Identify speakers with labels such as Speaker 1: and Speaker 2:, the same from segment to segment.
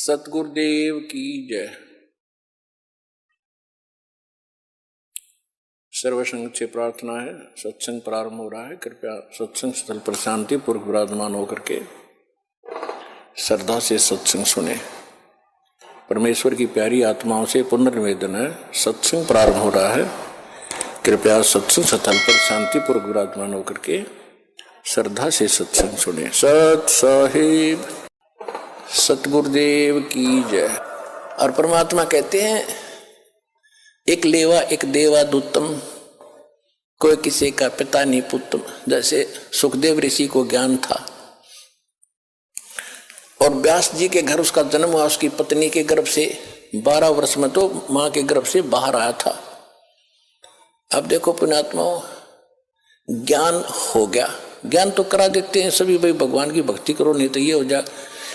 Speaker 1: सतगुरुदेव की जय। सर्वसंग से प्रार्थना है, सत्संग प्रारंभ हो रहा है। कृपया सत्संग स्थल पर शांति पूर्वक विराजमान होकर के श्रद्धा से सत्संग सुने। परमेश्वर की प्यारी आत्माओं से पुनर्निवेदन है, सत्संग प्रारंभ हो रहा है। कृपया सत्संग स्थल पर शांति पूर्वक विराजमान होकर के श्रद्धा से सत्संग सुने। सत साहिब सतगुरुदेव की जय। और परमात्मा कहते हैं, एक लेवा एक देवा दूतम, कोई किसी का पिता नहीं पुत्रम। जैसे सुखदेव ऋषि को ज्ञान था और व्यास जी के घर उसका जन्म हुआ, उसकी पत्नी के गर्भ से 12 वर्ष में तो मां के गर्भ से बाहर आया था। अब देखो पुण्यात्माओं, ज्ञान हो गया, ज्ञान तो करा देते हैं सभी, भाई भगवान की भक्ति करो नहीं तो ये हो जाए।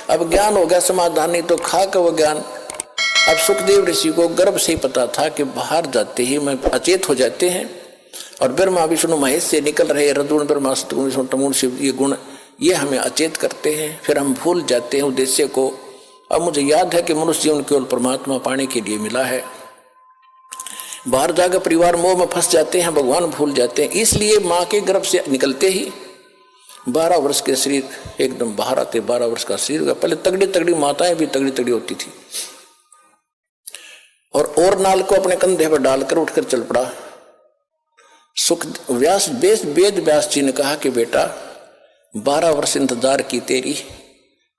Speaker 1: अब ज्ञान हो गया, समाधान नहीं तो खा का वो ज्ञान। अब सुखदेव ऋषि को गर्भ से ही पता था कि बाहर जाते ही मैं अचेत हो जाते हैं और ब्रह्मा विष्णु महेश से निकल रहे रजोगुण ब्रह्मा सतगुण विष्णु तमोगुण शिव, ये गुण ये हमें अचेत करते हैं, फिर हम भूल जाते हैं उद्देश्य को। अब मुझे याद है कि मनुष्य जीवन केवल परमात्मा पाने के लिए मिला है। बाहर जाकर परिवार मोह में फंस जाते हैं, भगवान भूल जाते हैं। इसलिए माँ के गर्भ से निकलते ही 12 वर्ष के शरीर एकदम बाहर आते, 12 वर्ष का शरीर का। पहले तगड़ी तगड़ी माताएं भी तगड़ी तगड़ी होती थी और नाल को अपने कंधे पर डालकर उठकर चल पड़ा। सुख व्यास वेद व्यास जी ने कहा कि बेटा 12 वर्ष इंतजार की, तेरी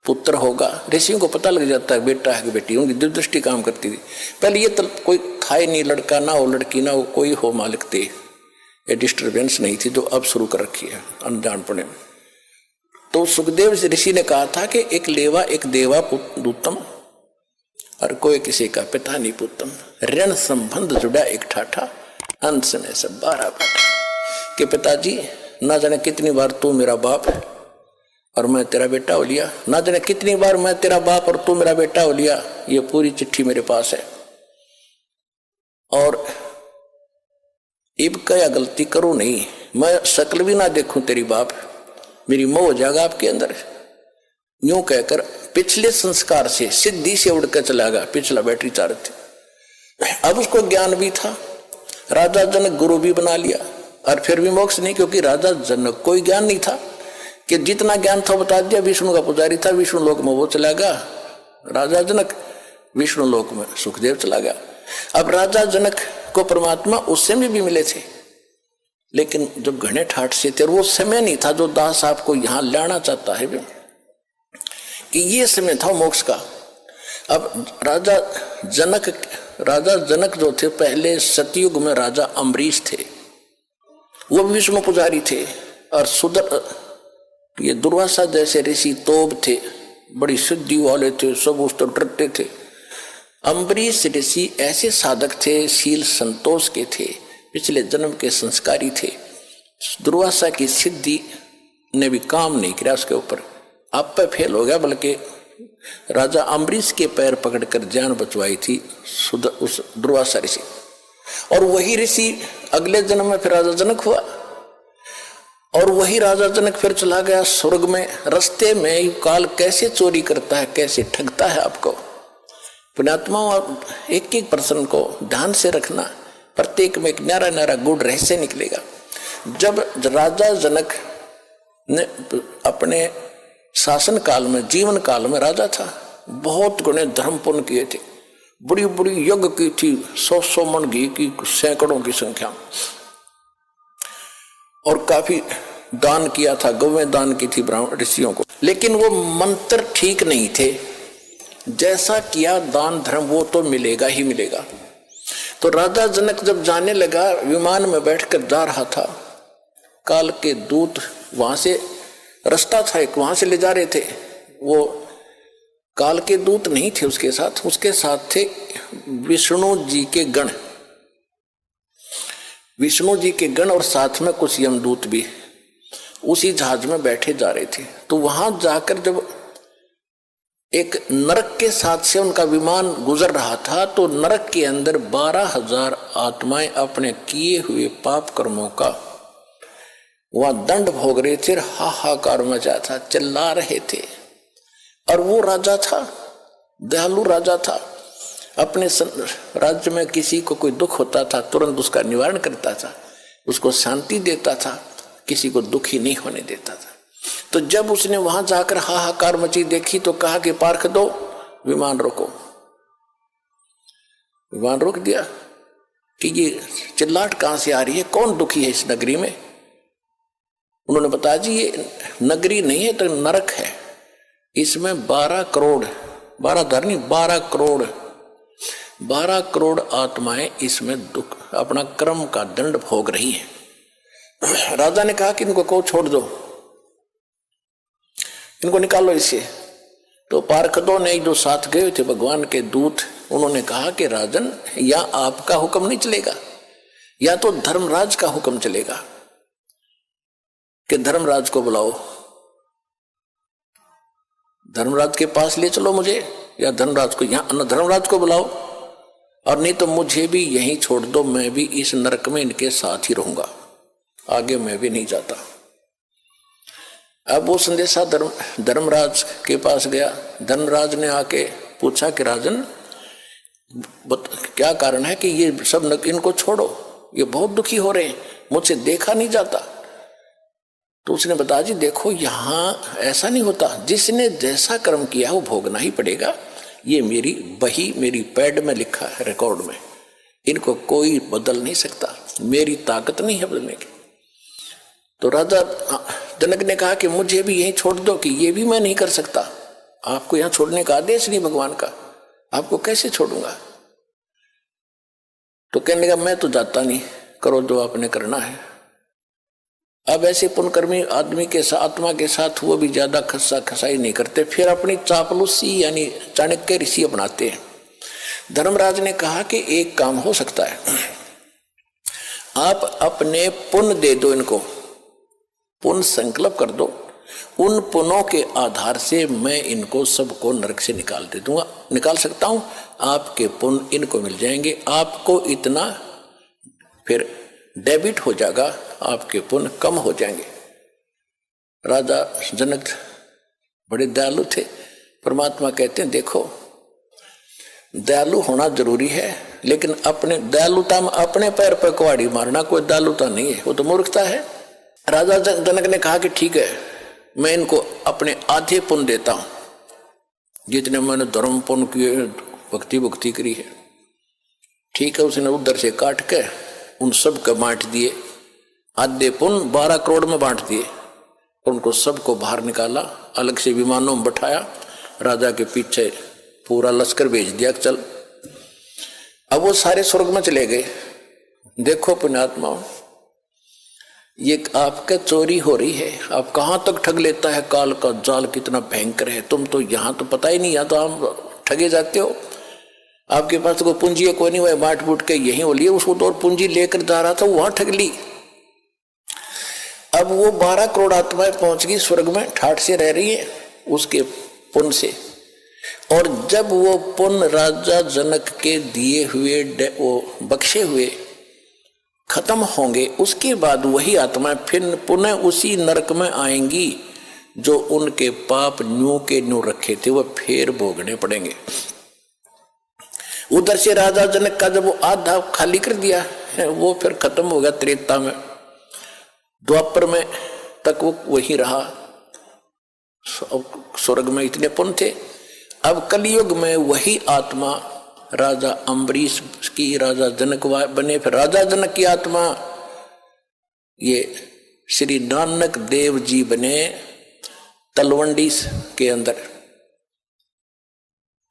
Speaker 1: पुत्र होगा। ऋषियों को पता लग जाता है बेटा है कि बेटी, उनकी दिलदृष्टि काम करती थी। पहले ये तो कोई था ही नहीं, लड़का ना हो लड़की ना हो, कोई हो मालिक थे, ये डिस्टर्बेंस नहीं थी जो अब शुरू कर रखी है अनजानपने में। तो सुखदेव ऋषि ने कहा था कि एक लेवा एक देवा दूतम और कोई किसी का पिता नहीं पुत्रम। ऋण संबंध जुड़ा एक ठाठा, अंत में सब 12 बाटा कि पिताजी ना जाने कितनी बार तू मेरा बाप और मैं तेरा बेटा हो लिया, ना जाने कितनी बार मैं तेरा बाप और तू मेरा बेटा हो लिया। ये पूरी चिट्ठी मेरे पास है और इब क्या गलती करो नहीं, मैं शक्ल भी ना देखूं तेरी बाप, मेरी मोह हो जाएगा आपके अंदर। यूं कहकर पिछले संस्कार से सिद्धि से उड़कर चला गया, पिछला बैटरी चार्ज थी। अब उसको ज्ञान भी था, राजा जनक गुरु भी बना लिया और फिर भी मोक्ष नहीं, क्योंकि राजा जनक कोई ज्ञान नहीं था कि जितना ज्ञान था बता दिया। विष्णु का पुजारी था, विष्णु लोक में वो चला गया राजा जनक, विष्णु लोक में सुखदेव चला गया। अब राजा जनक को परमात्मा उस समय भी मिले थे, लेकिन जब घने ठाठ से थे, वो समय नहीं था जो दास आपको यहां लाना चाहता है कि ये समय था मोक्ष का। अब राजा जनक जो थे, पहले सतयुग में राजा अम्बरीश थे, वो विष्णु पुजारी थे। और ये दुर्वासा जैसे ऋषि तोब थे, बड़ी सिद्धि वाले थे, सब उस तो डरते थे। अम्बरीश ऋषि ऐसे साधक थे, शील संतोष के थे, पिछले जन्म के संस्कारी थे। दुर्वासा की सिद्धि ने भी काम नहीं किया उसके ऊपर, आप पे फेल हो गया। बल्कि राजा अम्बरीश के पैर पकड़कर जान बचवाई थी उस दुर्वासा ऋषि। और वही ऋषि अगले जन्म में फिर राजा जनक हुआ और वही राजा जनक फिर चला गया स्वर्ग में। रास्ते में काल कैसे चोरी करता है, कैसे ठगता है आपको। पुण्यात्माओं, एक एक प्रश्न को ध्यान से रखना, प्रत्येक में एक न्यारा न्यारा गुड़ रहस्य निकलेगा। जब राजा जनक ने अपने शासन काल में, जीवन काल में राजा था, बहुत गुणे धर्म पुण्य किए थे, बड़ी बड़ी यज्ञ की थी, 100 मन घी की, सैकड़ों की संख्या, और काफी दान किया था, गौवें दान की थी ब्राह्मण ऋषियों को। लेकिन वो मंत्र ठीक नहीं थे, जैसा किया दान धर्म वो तो मिलेगा ही मिलेगा। तो राजा जनक जब जाने लगा, विमान में बैठकर जा रहा था, काल के दूत वहां से, रास्ता था एक, वहां से ले जा रहे थे। वो काल के दूत नहीं थे उसके साथ थे विष्णु जी के गण, विष्णु जी के गण और साथ में कुछ यमदूत भी उसी जहाज में बैठे जा रहे थे। तो वहां जाकर जब एक नरक के साथ से उनका विमान गुजर रहा था, तो नरक के अंदर 12,000 आत्माएं अपने किए हुए पाप कर्मों का वहां दंड भोग रहे थे, हाहाकार मचा था, चिल्ला रहे थे। और वो राजा था दयालु राजा था। अपने राज्य में किसी को कोई दुख होता था तुरंत उसका निवारण करता था, उसको शांति देता था, किसी को दुखी नहीं होने देता था। तो जब उसने वहां जाकर हाहाकार मची देखी तो कहा कि पार्क दो, विमान रोको। विमान रोक दिया कि ये चिल्लाहट कहां से आ रही है, कौन दुखी है इस नगरी में। उन्होंने बताया जी ये नगरी नहीं है तो नरक है, इसमें 12 करोड़ 12 धरनी 12 करोड़ आत्माएं इसमें दुख अपना कर्म का दंड भोग रही हैं। राजा ने कहा कि इनको को छोड़ दो, इनको निकालो इससे। तो पार्षदों ने जो साथ गए थे भगवान के दूत, उन्होंने कहा कि राजन या आपका हुक्म नहीं चलेगा या तो धर्मराज का हुक्म चलेगा कि धर्मराज को बुलाओ, धर्मराज के पास ले चलो मुझे, या धर्मराज को यहां धर्मराज को बुलाओ, और नहीं तो मुझे भी यहीं छोड़ दो, मैं भी इस नरक में इनके साथ ही रहूंगा, आगे मैं भी नहीं जाता। अब वो संदेशा धर्मराज के पास गया। धर्मराज ने आके पूछा कि राजन क्या कारण है कि ये सब इनको छोड़ो, ये बहुत दुखी हो रहे हैं, मुझसे देखा नहीं जाता। तो उसने बताया जी देखो यहां ऐसा नहीं होता, जिसने जैसा कर्म किया वो भोगना ही पड़ेगा, ये मेरी बही मेरी पैड में लिखा है रिकॉर्ड में, इनको कोई बदल नहीं सकता, मेरी ताकत नहीं है बदलने की। तो राजा जनक ने कहा कि मुझे भी यहीं छोड़ दो, कि ये भी मैं नहीं कर सकता, आपको यहां छोड़ने का आदेश नहीं भगवान का, आपको कैसे छोड़ूंगा। तो कहने लगा मैं तो जाता नहीं, करो जो आपने करना है। अब ऐसे पुण्यकर्मी आदमी के साथ आत्मा के साथ वो भी ज्यादा खस्सा खसाई नहीं करते, फिर अपनी चापलूसी यानी चाणक्य ऋषि अपनाते हैं। धर्मराज ने कहा कि एक काम हो सकता है, आप अपने पुण्य दे दो, इनको पुण्य संकल्प कर दो, उन पुण्यों के आधार से मैं इनको सबको नरक से निकाल दे दूंगा, निकाल सकता हूं, आपके पुण्य इनको मिल जाएंगे, आपको इतना फिर डेबिट हो जाएगा, आपके पुण्य कम हो जाएंगे। राजा जनक बड़े दयालु थे। परमात्मा कहते हैं देखो दयालु होना जरूरी है, लेकिन अपने दयालुता में अपने पैर पर कुहाड़ी मारना कोई दयालुता नहीं है, वो तो मूर्खता है। राजा जनक ने कहा कि ठीक है, मैं इनको अपने आधे पुण्य देता हूं, जितने मैंने धर्म पुण्य किए, भक्ति भक्ति करी है, ठीक है। उसने उधर से काट के उन सब को बांट दिए, आधे पुण्य 12 करोड़ में बांट दिए, उनको सबको बाहर निकाला, अलग से विमानों में बैठाया, राजा के पीछे पूरा लश्कर भेज दिया, चल। अब वो सारे स्वर्ग में चले गए। देखो पुण्यात्माओं, ये आपका चोरी हो रही है, आप कहां तक ठग लेता है, काल का जाल कितना भयंकर है, तुम तो यहां तो पता ही नहीं, या तो आप ठगे जाते हो, आपके पास तो कोई पूंजी है कोई नहीं, वह बांट बूट के यहीं हो लिए, उसको तो और पूंजी लेकर जा रहा था, वहां ठग ली। अब वो 12 करोड़ आत्माएं पहुंच गई स्वर्ग में, ठाठ से रह रही है उसके पुण्य से। और जब वो पुण्य राजा जनक के दिए हुए वो बख्शे हुए खत्म होंगे, उसके बाद वही आत्माएं फिर पुनः उसी नरक में आएंगी जो उनके पाप न्यू के न्यू रखे थे, वह फिर भोगने पड़ेंगे। उधर से राजा जनक का जब वो आधा खाली कर दिया है, वो फिर खत्म हो गया त्रेता में, द्वापर में तक वो वही रहा, स्वर्ग में इतने पुण्य थे। अब कलयुग में वही आत्मा राजा अम्बरीश की राजा जनक बने, फिर राजा जनक की आत्मा ये श्री नानक देव जी बने तलवंडी के अंदर।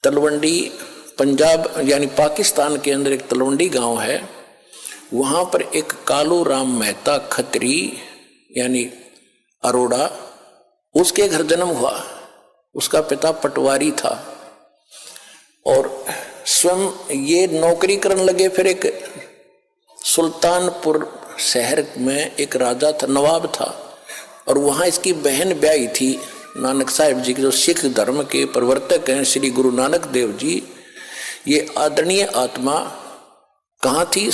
Speaker 1: तलवंडी पंजाब यानी पाकिस्तान के अंदर एक तलवंडी गांव है, वहां पर एक कालू राम मेहता खत्री यानी अरोड़ा, उसके घर जन्म हुआ। उसका पिता पटवारी था और स्वयं ये नौकरी करने लगे। फिर एक सुल्तानपुर शहर में एक राजा था, नवाब था, और वहां इसकी बहन ब्याही थी नानक साहिब जी के, जो सिख धर्म के प्रवर्तक हैं श्री गुरु नानक देव जी। ये आदरणीय आत्मा कहाँ थी?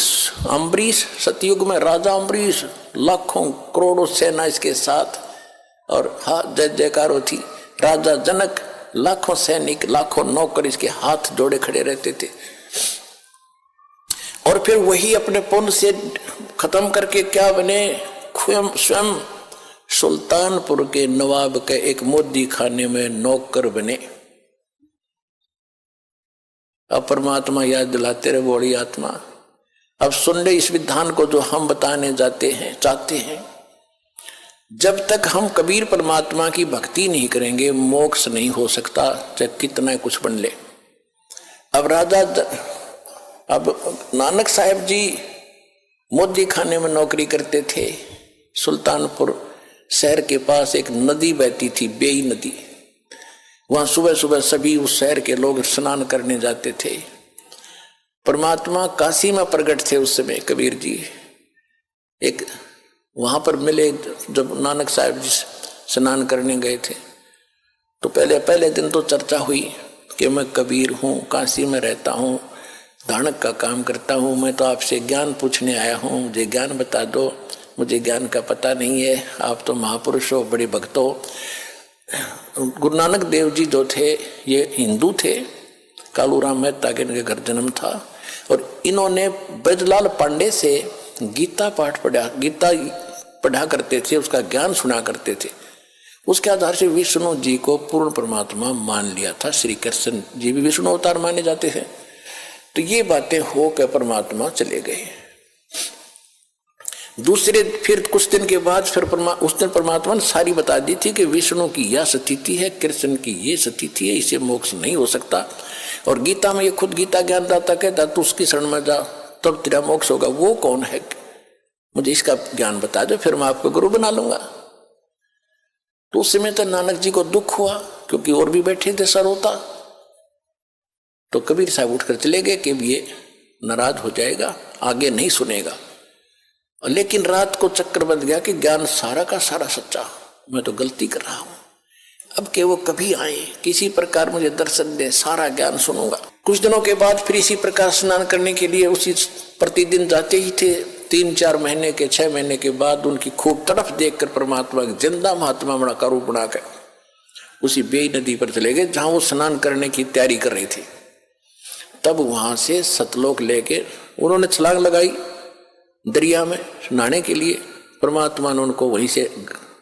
Speaker 1: अम्बरीश, सतयुग में राजा अम्बरीश, लाखों करोड़ों सेना इसके साथ, और हाँ जय जयकार होती। राजा जनक लाखों सैनिक, लाखों नौकर इसके हाथ जोड़े खड़े रहते थे। और फिर वही अपने पुण्य से खत्म करके क्या बने, स्वयं सुल्तानपुर के नवाब के एक मोदी खाने में नौकर बने। अब परमात्मा याद दिलाते रहे, बोली आत्मा अब सुन ले इस विधान को जो हम बताने जाते हैं, चाहते हैं। जब तक हम कबीर परमात्मा की भक्ति नहीं करेंगे मोक्ष नहीं हो सकता, चाहे कितना कुछ बन ले। अब नानक साहब जी मोदी खाने में नौकरी करते थे। सुल्तानपुर शहर के पास एक नदी बहती थी, बेई नदी। वहां सुबह सुबह सभी उस शहर के लोग स्नान करने जाते थे। परमात्मा काशी में प्रकट थे उस समय, कबीर जी एक वहां पर मिले। जब नानक साहब जी स्नान करने गए थे तो पहले दिन तो चर्चा हुई कि मैं कबीर हूँ, काशी में रहता हूँ, धानक का काम करता हूँ, मैं तो आपसे ज्ञान पूछने आया हूँ, मुझे ज्ञान बता दो, मुझे ज्ञान का पता नहीं है, आप तो महापुरुष हो, बड़े भक्त हो। गुरु नानक देव जी जो थे ये हिंदू थे, कालूराम मेहता के इनके घर जन्म था, और इन्होंने ब्रजलाल पांडे से गीता पाठ पढ़ा, गीता पढ़ा करते थे, उसका ज्ञान सुना करते थे। उसके आधार से विष्णु जी को पूर्ण परमात्मा मान लिया था। श्री कृष्ण जी भी विष्णु अवतार माने जाते हैं। तो ये बातें हो के परमात्मा चले गए। फिर कुछ दिन के बाद फिर उस दिन परमात्मा ने सारी बता दी थी कि विष्णु की यह स्थिति है, कृष्ण की ये स्थिति है, इसे मोक्ष नहीं हो सकता। और गीता में ये खुद गीता ज्ञानदाता कहता तू उसकी शरण में जा तब तेरा मोक्ष होगा। वो कौन है, मुझे इसका ज्ञान बता दो, फिर मैं आपको गुरु बना लूंगा। तो उस समय तो नानक जी को दुख हुआ, क्योंकि और भी बैठे थे सरोता। तो कबीर साहब उठकर चले गए कि ये नाराज हो जाएगा, आगे नहीं सुनेगा। लेकिन रात को चक्कर बंध गया कि ज्ञान सारा का सारा सच्चा, मैं तो गलती कर रहा हूं। अब के वो कभी आए, किसी प्रकार मुझे दर्शन दे, सारा ज्ञान सुनूंगा। कुछ दिनों के बाद फिर इसी प्रकार स्नान करने के लिए उसी प्रतिदिन जाते ही थे। 3-4 महीने के 6 महीने के बाद उनकी खूब तड़फ देखकर परमात्मा जिंदा महात्मा बना का रूप बनाकर उसी बेई नदी पर चले गए जहां वो स्नान करने की तैयारी कर रही थी। तब वहां से सतलोक लेके उन्होंने छलांग लगाई दरिया में नहाने के लिए। परमात्मा ने उनको वहीं से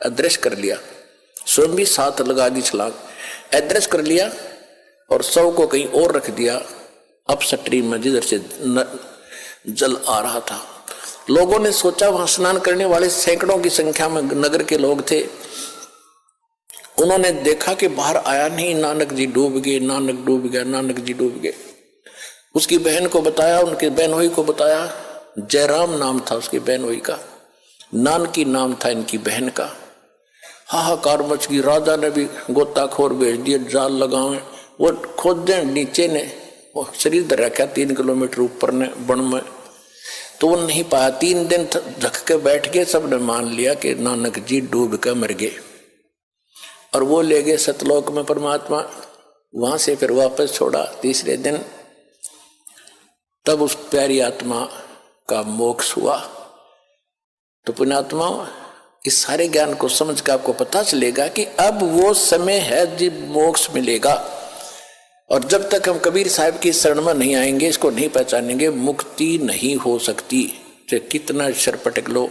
Speaker 1: अदृश्य कर लिया, स्वयं भी साथ लगा दी छलांग, अदृश्य कर लिया और शव को कहीं और रख दिया अपस्ट्रीम में जिधर से जल आ रहा था। लोगों ने सोचा, वहां स्नान करने वाले सैकड़ों की संख्या में नगर के लोग थे। उन्होंने देखा कि बाहर आया नहीं, नानक जी डूब गए, नानक डूब गया, नानक जी डूब गए। उसकी बहन को बताया, उनके बहनोई को बताया। जयराम नाम था उसकी बहनोई का, नानकी नाम था इनकी बहन का। हाहाकार मच गई। राजा ने भी गोताखोर भेज दिए, जाल लगाए। वो खोदे नीचे ने वो शरीर धर रखा 3 किलोमीटर ऊपर ने बन में, तो वो नहीं पाया। 3 दिन झक के बैठ गए। सबने मान लिया कि नानक जी डूब कर मर गए और वो ले गए सतलोक में परमात्मा। वहां से फिर वापस छोड़ा 3रे दिन। तब उस प्यारी आत्मा का मोक्ष हुआ। तो पुण्यात्मा, इस सारे ज्ञान को समझ कर आपको पता चलेगा कि अब वो समय है जब मोक्ष मिलेगा। और जब तक हम कबीर साहब की शरण में नहीं आएंगे, इसको नहीं पहचानेंगे, मुक्ति नहीं हो सकती। चाहे कितना शर पटक लो,